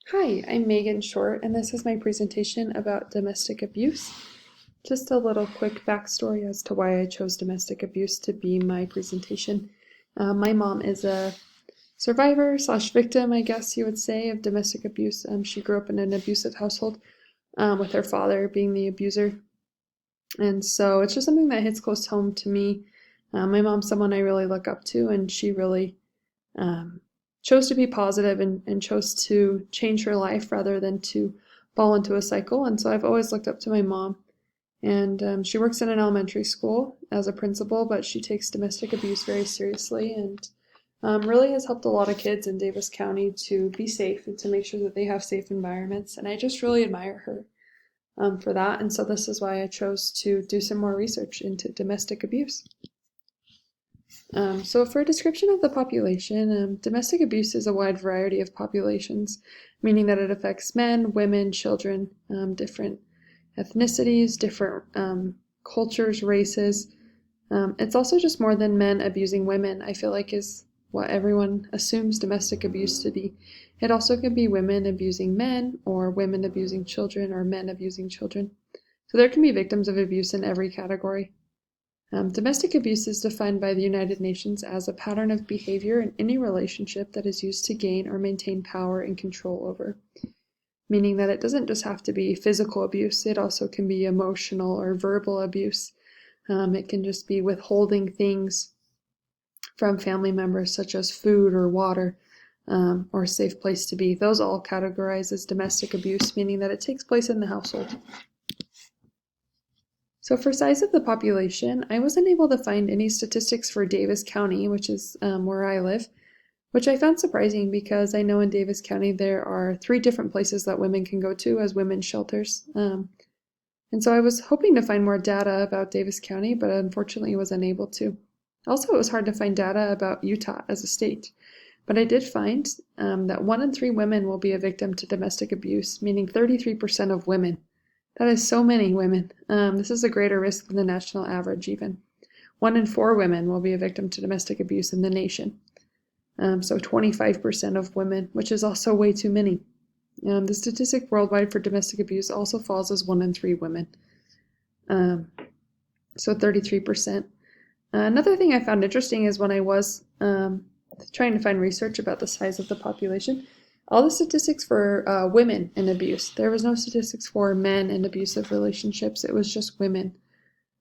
Hi, I'm Megan Short, and this is my presentation about domestic abuse. Just a little quick backstory as to why I chose domestic abuse to be my presentation. My mom is a survivor slash victim, I guess you would say, of domestic abuse. She grew up in an abusive household with her father being the abuser. And so it's just something that hits close home to me. My mom's someone I really look up to, and she really um, chose to be positive and chose to change her life rather than to fall into a cycle. And so I've always looked up to my mom. And she works in an elementary school as a principal, but she takes domestic abuse very seriously and really has helped a lot of kids in Davis County to be safe and to make sure that they have safe environments. And I just really admire her for that. And so this is why I chose to do some more research into domestic abuse. So for a description of the population, domestic abuse is a wide variety of populations, meaning that it affects men, women, children, different ethnicities, different cultures, races. It's also just more than men abusing women, I feel like is what everyone assumes domestic abuse to be. It also can be women abusing men, or women abusing children, or men abusing children. So there can be victims of abuse in every category. Domestic abuse is defined by the United Nations as a pattern of behavior in any relationship that is used to gain or maintain power and control over, meaning that it doesn't just have to be physical abuse, it also can be emotional or verbal abuse. It can just be withholding things from family members, such as food or water, or a safe place to be. Those all categorize as domestic abuse, meaning that it takes place in the household. So for size of the population, I wasn't able to find any statistics for Davis County, which is where I live, which I found surprising because I know in Davis County there are 3 different places that women can go to as women's shelters. And so I was hoping to find more data about Davis County, but unfortunately was unable to. Also, it was hard to find data about Utah as a state. But I did find that 1 in 3 women will be a victim to domestic abuse, meaning 33% of women. That is so many women. This is a greater risk than the national average even. 1 in 4 women will be a victim to domestic abuse in the nation. So 25% of women, which is also way too many. The statistic worldwide for domestic abuse also falls as 1 in 3 women. So 33%. Another thing I found interesting is when I was trying to find research about the size of the population, all the statistics for women in abuse. There was no statistics for men in abusive relationships. It was just women.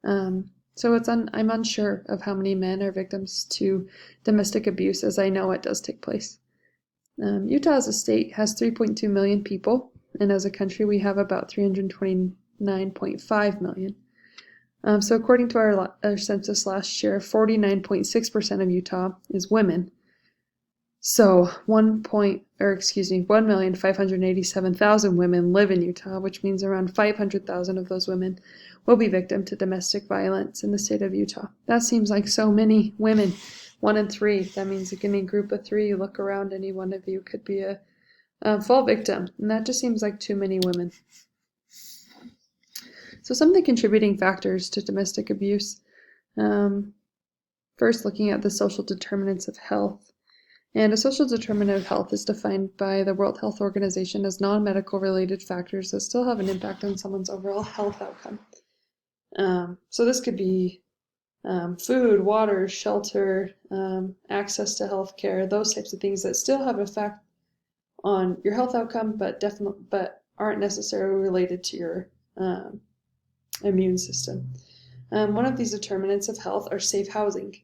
So I'm unsure of how many men are victims to domestic abuse, as I know it does take place. Utah as a state has 3.2 million people, and as a country we have about 329.5 million. So according to our census last year, 49.6% of Utah is women. So 1,587,000 women live in Utah, which means around 500,000 of those women will be victim to domestic violence in the state of Utah. That seems like so many women. 1 in 3. That means like any group of 3, you look around, any one of you could be a fall victim. And that just seems like too many women. So some of the contributing factors to domestic abuse. First, looking at the social determinants of health. And a social determinant of health is defined by the World Health Organization as non-medical related factors that still have an impact on someone's overall health outcome. So this could be food, water, shelter, access to health care, those types of things that still have an effect on your health outcome, but aren't necessarily related to your immune system. One of these determinants of health are safe housing.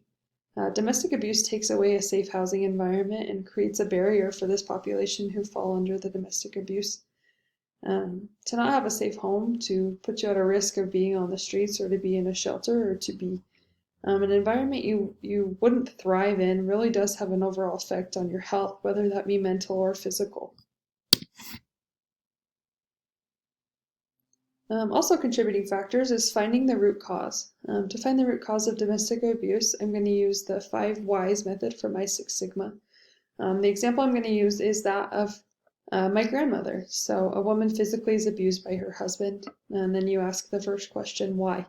Domestic abuse takes away a safe housing environment and creates a barrier for this population who fall under the domestic abuse. To not have a safe home, to put you at a risk of being on the streets or to be in a shelter or to be an environment you wouldn't thrive in really does have an overall effect on your health, whether that be mental or physical. Also contributing factors is finding the root cause. To find the root cause of domestic abuse, I'm going to use the 5 whys method for my 6 sigma. The example I'm going to use is that of my grandmother. So a woman physically is abused by her husband, and then you ask the first question, why?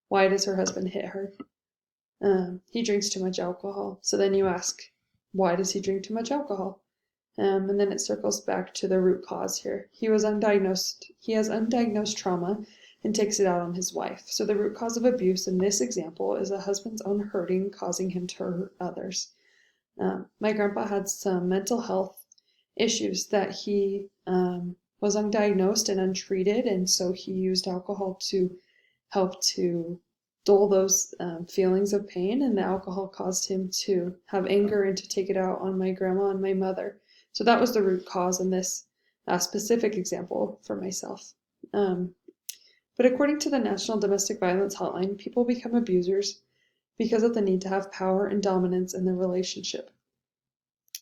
Why does her husband hit her? He drinks too much alcohol. So then you ask, why does he drink too much alcohol? And then it circles back to the root cause here. He has undiagnosed trauma and takes it out on his wife. So the root cause of abuse in this example is a husband's own hurting, causing him to hurt others. My grandpa had some mental health issues that he was undiagnosed and untreated, and so he used alcohol to help to dull those feelings of pain, and the alcohol caused him to have anger and to take it out on my grandma and my mother. So that was the root cause in this specific example for myself. But according to the National Domestic Violence Hotline, people become abusers because of the need to have power and dominance in the relationship.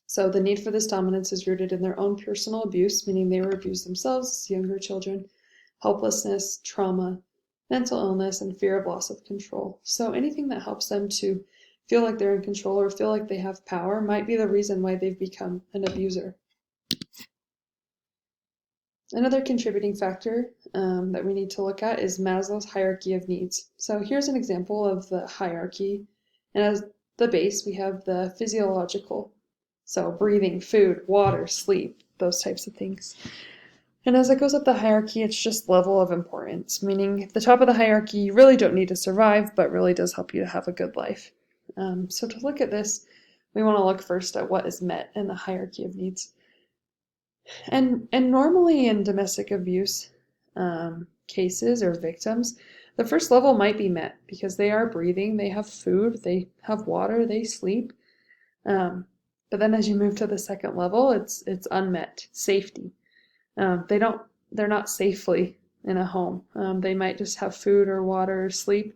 So the need for this dominance is rooted in their own personal abuse, meaning they were abused themselves as younger children, helplessness, trauma, mental illness, and fear of loss of control. So anything that helps them to feel like they're in control or feel like they have power might be the reason why they've become an abuser. Another contributing factor that we need to look at is Maslow's hierarchy of needs. So here's an example of the hierarchy. And as the base, we have the physiological. So breathing, food, water, sleep, those types of things. And as it goes up the hierarchy, it's just level of importance, meaning at the top of the hierarchy, you really don't need to survive, but really does help you to have a good life. So to look at this, we want to look first at what is met in the hierarchy of needs. And normally in domestic abuse cases or victims, the first level might be met because they are breathing, they have food, they have water, they sleep. But then as you move to the second level, it's unmet. Safety. They're not safely in a home. They might just have food or water or sleep,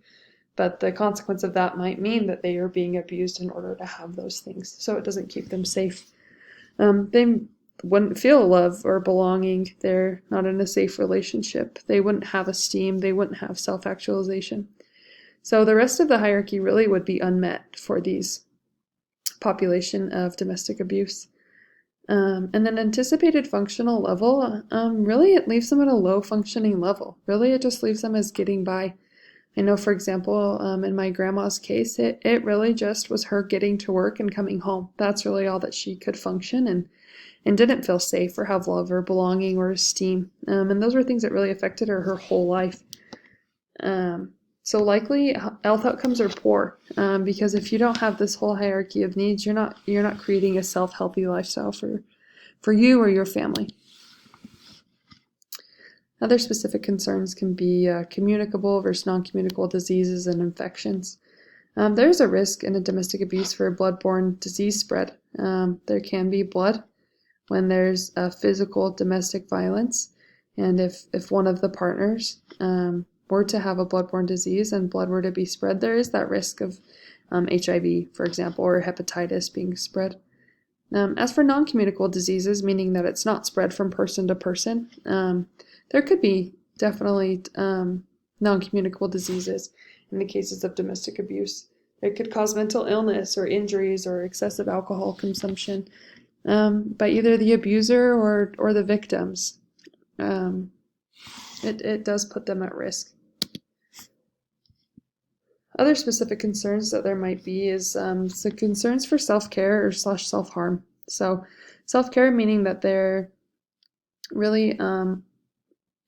but the consequence of that might mean that they are being abused in order to have those things. So it doesn't keep them safe. They wouldn't feel love or belonging. They're not in a safe relationship. They wouldn't have esteem. They wouldn't have self-actualization. So the rest of the hierarchy really would be unmet for these population of domestic abuse. And then anticipated functional level, really it leaves them at a low functioning level. Really it just leaves them as getting by. I know, for example, in my grandma's case, it really just was her getting to work and coming home. That's really all that she could function and didn't feel safe or have love or belonging or esteem. And those were things that really affected her whole life. So likely health outcomes are poor because if you don't have this whole hierarchy of needs, you're not creating a self-healthy lifestyle for you or your family. Other specific concerns can be communicable versus non-communicable diseases and infections. There's a risk in a domestic abuse for blood-borne disease spread. There can be blood when there's physical domestic violence, and if one of the partners were to have a blood-borne disease and blood were to be spread, there is that risk of HIV, for example, or hepatitis being spread. As for non-communicable diseases, meaning that it's not spread from person to person, there could be definitely non-communicable diseases in the cases of domestic abuse. It could cause mental illness or injuries or excessive alcohol consumption by either the abuser or the victims. It does put them at risk. Other specific concerns that there might be is the concerns for self-care or self-harm. So self-care meaning that they're really,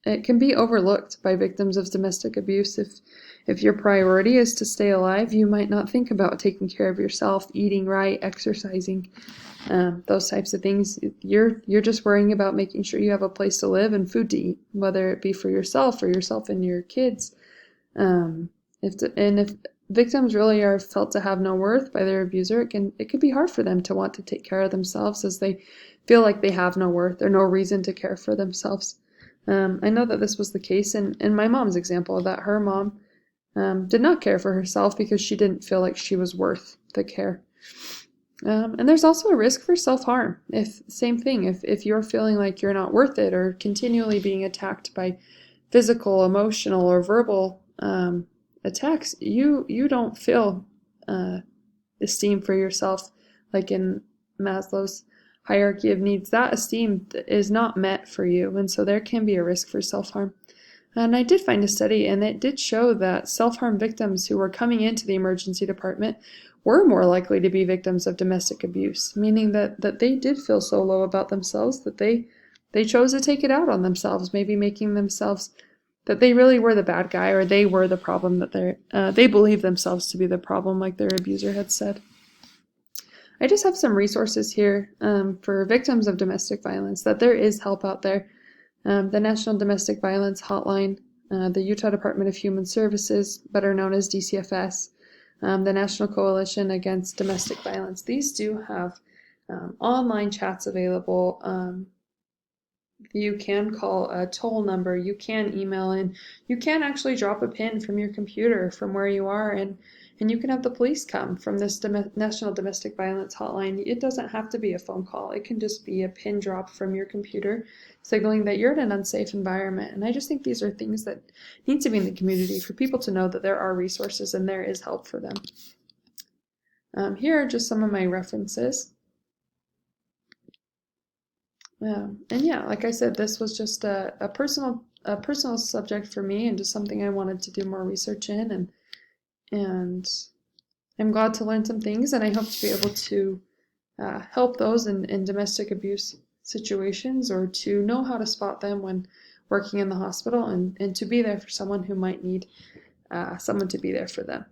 it can be overlooked by victims of domestic abuse. If your priority is to stay alive, you might not think about taking care of yourself, eating right, exercising, those types of things. You're just worrying about making sure you have a place to live and food to eat, whether it be for yourself or yourself and your kids. If victims really are felt to have no worth by their abuser, it can be hard for them to want to take care of themselves as they feel like they have no worth or no reason to care for themselves. I know that this was the case in my mom's example, that her mom did not care for herself because she didn't feel like she was worth the care. And there's also a risk for self-harm. Same thing, if you're feeling like you're not worth it or continually being attacked by physical, emotional, or verbal attacks, you don't feel esteem for yourself. Like in Maslow's hierarchy of needs, that esteem is not met for you, and so there can be a risk for self-harm. And I did find a study, and it did show that self-harm victims who were coming into the emergency department were more likely to be victims of domestic abuse, meaning that they did feel so low about themselves that they chose to take it out on themselves, maybe making themselves that they really were the bad guy, or they were the problem, that they believed themselves to be the problem, like their abuser had said. I just have some resources here for victims of domestic violence, that there is help out there. The National Domestic Violence Hotline, the Utah Department of Human Services, better known as DCFS, the National Coalition Against Domestic Violence. These do have online chats available. You can call a toll number, you can email in, you can actually drop a pin from your computer from where you are, and you can have the police come from this National Domestic Violence Hotline. It doesn't have to be a phone call. It can just be a pin drop from your computer signaling that you're in an unsafe environment. And I just think these are things that need to be in the community for people to know that there are resources and there is help for them. Here are just some of my references. And yeah, like I said, this was just a personal subject for me, and just something I wanted to do more research in, and I'm glad to learn some things, and I hope to be able to help those in domestic abuse situations, or to know how to spot them when working in the hospital, and to be there for someone who might need someone to be there for them.